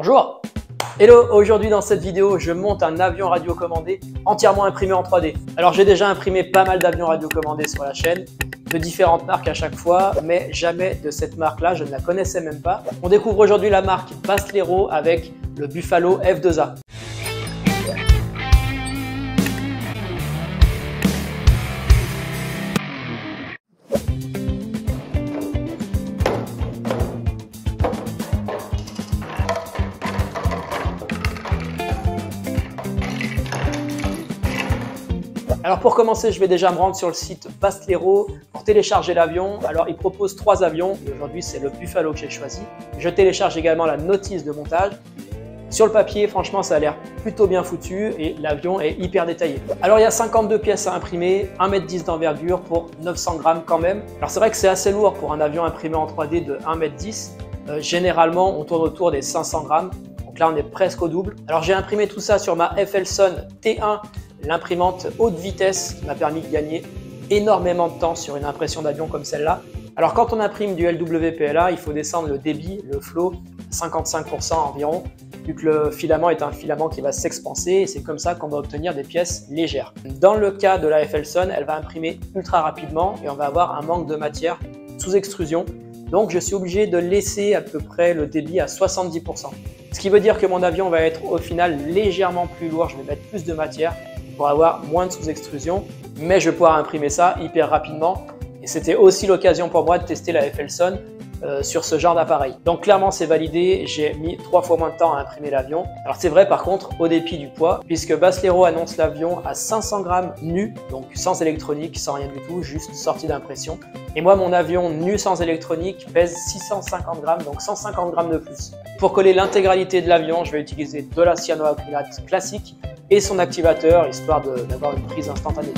Bonjour! Hello! Aujourd'hui dans cette vidéo, je monte un avion radiocommandé entièrement imprimé en 3D. Alors j'ai déjà imprimé pas mal d'avions radiocommandés sur la chaîne, de différentes marques à chaque fois, mais jamais de cette marque-là, je ne la connaissais même pas. On découvre aujourd'hui la marque Baslero avec le Buffalo F2A. Alors pour commencer, je vais déjà me rendre sur le site Baslero pour télécharger l'avion. Alors il propose 3 avions et aujourd'hui c'est le Buffalo que j'ai choisi. Je télécharge également la notice de montage. Sur le papier, franchement, ça a l'air plutôt bien foutu et l'avion est hyper détaillé. Alors il y a 52 pièces à imprimer, 1,10 m d'envergure pour 900 grammes quand même. Alors c'est vrai que c'est assez lourd pour un avion imprimé en 3D de 1,10 m. Généralement, on tourne autour des 500 grammes. Donc là, on est presque au double. Alors j'ai imprimé tout ça sur ma FLSON T1. L'imprimante haute vitesse qui m'a permis de gagner énormément de temps sur une impression d'avion comme celle-là. Alors quand on imprime du LWPLA, il faut descendre le débit, le flow, 55% environ, vu que le filament est un filament qui va s'expanser et c'est comme ça qu'on va obtenir des pièces légères. Dans le cas de la FLSON, elle va imprimer ultra rapidement et on va avoir un manque de matière sous extrusion. Donc je suis obligé de laisser à peu près le débit à 70%. Ce qui veut dire que mon avion va être au final légèrement plus lourd, je vais mettre plus de matière pour avoir moins de sous-extrusion, mais je vais pouvoir imprimer ça hyper rapidement. Et c'était aussi l'occasion pour moi de tester la FLSON sur ce genre d'appareil. Donc clairement c'est validé, j'ai mis 3 fois moins de temps à imprimer l'avion. Alors c'est vrai par contre au dépit du poids, puisque Baslero annonce l'avion à 500 grammes nu, donc sans électronique, sans rien du tout, juste sortie d'impression. Et moi mon avion nu sans électronique pèse 650 grammes, donc 150 grammes de plus. Pour coller l'intégralité de l'avion, je vais utiliser de la cyanoacrylate classique et son activateur, histoire d'avoir une prise instantanée.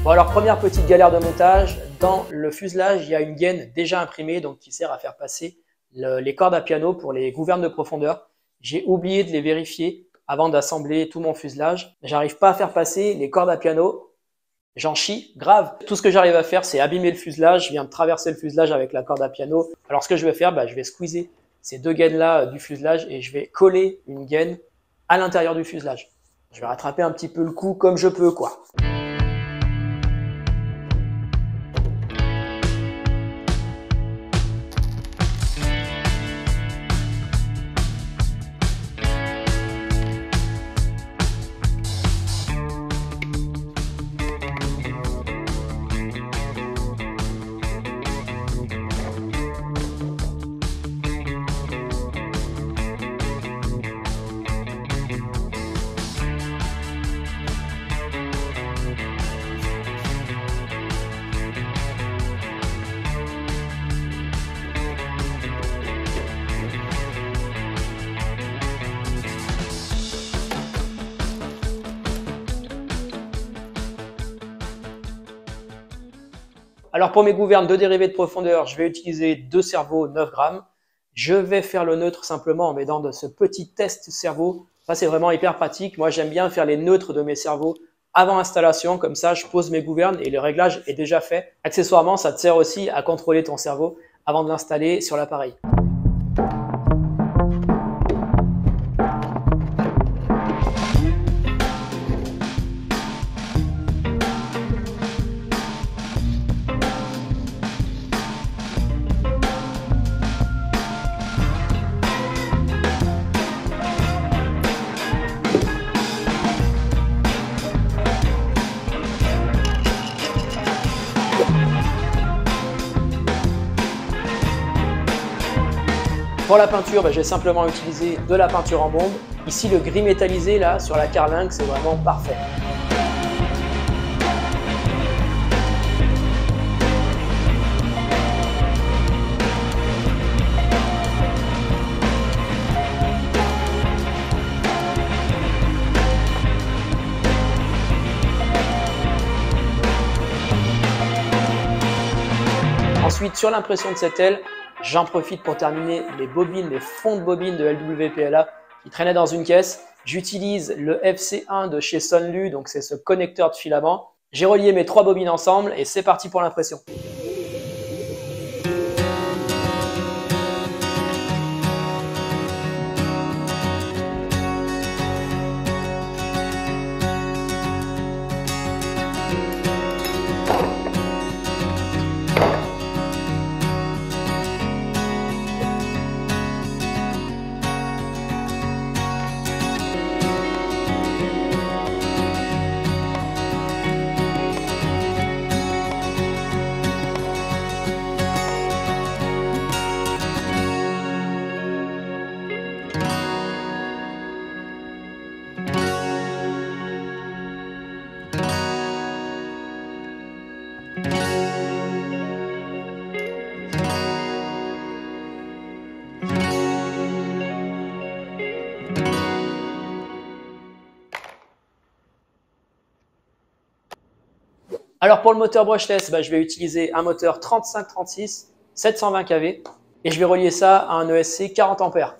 Bon alors première petite galère de montage, dans le fuselage il y a une gaine déjà imprimée donc qui sert à faire passer les cordes à piano pour les gouvernes de profondeur. J'ai oublié de les vérifier avant d'assembler tout mon fuselage. J'arrive pas à faire passer les cordes à piano, j'en chie grave. Tout ce que j'arrive à faire c'est abîmer le fuselage, je viens de traverser le fuselage avec la corde à piano. Alors ce que je vais faire, je vais squeezer ces 2 gaines là du fuselage et je vais coller une gaine à l'intérieur du fuselage. Je vais rattraper un petit peu le coup comme je peux quoi. Alors pour mes gouvernes de dérivés de profondeur, je vais utiliser 2 cerveaux 9 grammes. Je vais faire le neutre simplement en mettant de ce petit test cerveau. Ça c'est vraiment hyper pratique. Moi j'aime bien faire les neutres de mes cerveaux avant installation, comme ça je pose mes gouvernes et le réglage est déjà fait. Accessoirement, ça te sert aussi à contrôler ton cerveau avant de l'installer sur l'appareil. Pour la peinture, j'ai simplement utilisé de la peinture en bombe. Ici, le gris métallisé là sur la carlingue, c'est vraiment parfait. Ensuite, sur l'impression de cette aile, j'en profite pour terminer les fonds de bobines de LWPLA qui traînaient dans une caisse. J'utilise le FC1 de chez Sonlu, donc c'est ce connecteur de filament. J'ai relié mes 3 bobines ensemble et c'est parti pour l'impression. Alors pour le moteur brushless, je vais utiliser un moteur 3536 720 kV et je vais relier ça à un ESC 40 ampères.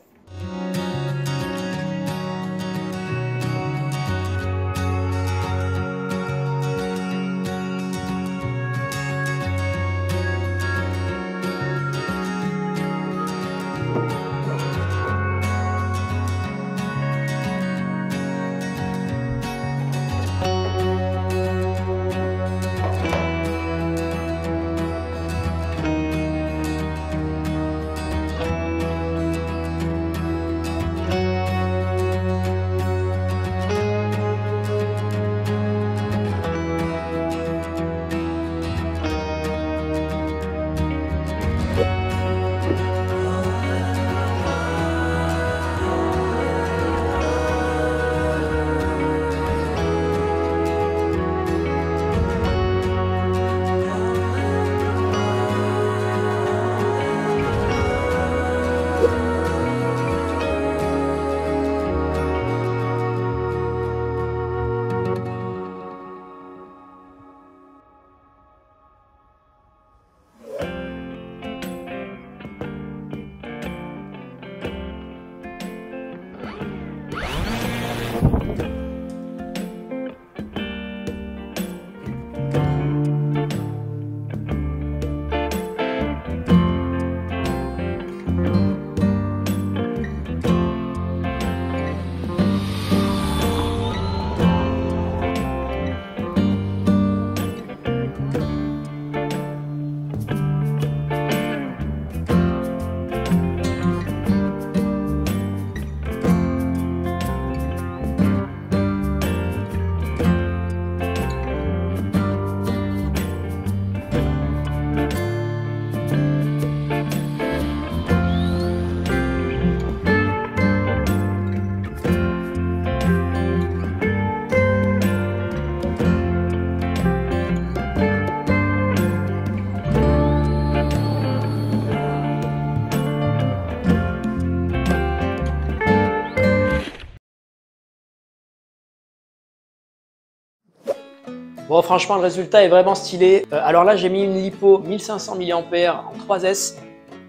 Bon, franchement, le résultat est vraiment stylé. Alors là, j'ai mis une lipo 1500 mAh en 3S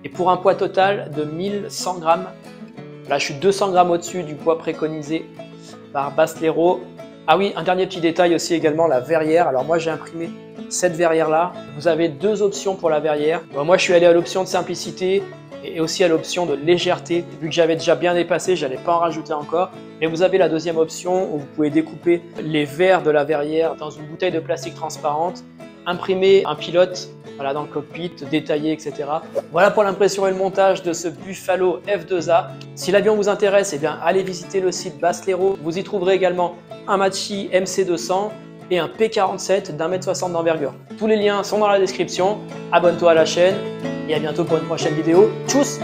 et pour un poids total de 1100 grammes. Là, je suis 200 grammes au-dessus du poids préconisé par Bastléro. Ah oui, un dernier petit détail aussi également, la verrière. Alors moi, j'ai imprimé cette verrière-là. Vous avez 2 options pour la verrière. Bon, moi, je suis allé à l'option de simplicité et aussi à l'option de légèreté. Vu que j'avais déjà bien dépassé, je n'allais pas en rajouter encore. Mais vous avez la deuxième option où vous pouvez découper les verres de la verrière dans une bouteille de plastique transparente, imprimer un pilote dans le cockpit, détaillé, etc. Voilà pour l'impression et le montage de ce Buffalo F2A. Si l'avion vous intéresse, allez visiter le site Bastléro. Vous y trouverez également un Machi MC200 et un P47 d'1,60 m d'envergure. Tous les liens sont dans la description. Abonne-toi à la chaîne et à bientôt pour une prochaine vidéo. Tchuss!